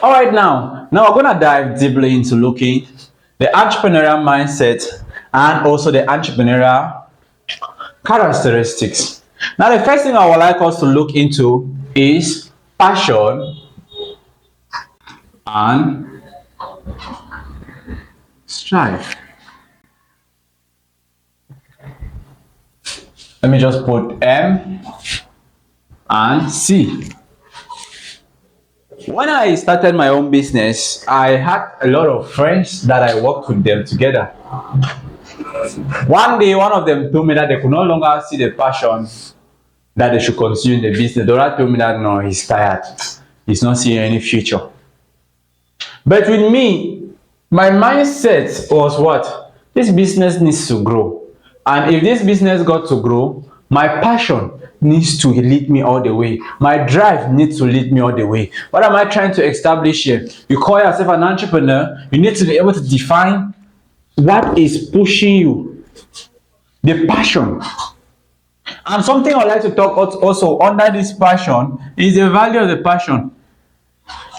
All right, now we're gonna dive deeply into looking the entrepreneurial mindset and also the entrepreneurial characteristics. Now, the first thing I would like us to look into is passion and strive. Let me just put M and C. When I started my own business, I had a lot of friends that I worked with them together. One day, one of them told me that they could no longer see the passion that they should continue the business. The other told me that no, he's tired. He's not seeing any future. But with me, my mindset was what? This business needs to grow. And if this business got to grow, my passion needs to lead me all the way. My drive needs to lead me all the way. What am I trying to establish here? You call yourself an entrepreneur, you need to be able to define what is pushing you, the passion. And something I'd like to talk also under this passion is the value of the passion.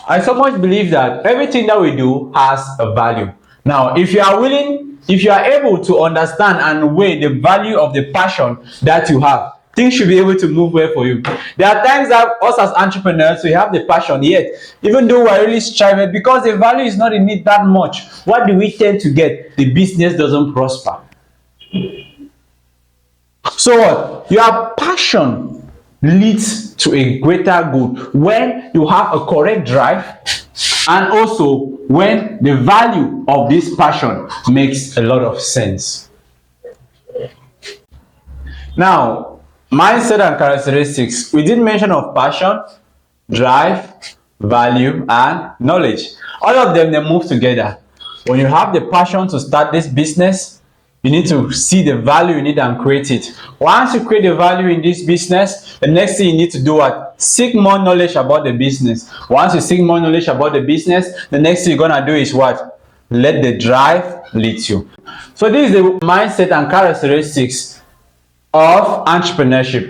I so much believe that everything that we do has a value. Now, if you are willing, if you are able to understand and weigh the value of the passion that you have, things should be able to move well for you. There are times that us as entrepreneurs, we have the passion, yet even though we're really striving, because the value is not in it that much, what do we tend to get? The business doesn't prosper. So what? Your passion leads to a greater good when you have a correct drive, and also when the value of this passion makes a lot of sense. Now, mindset and characteristics. We did mention of passion, drive, value, and knowledge. All of them, they move together. When you have the passion to start this business, you need to see the value in it and create it. Once you create the value in this business, the next thing you need to do what? Seek more knowledge about the business. Once you seek more knowledge about the business, the next thing you're gonna do is what? Let the drive lead you. So this is the mindset and characteristics of entrepreneurship.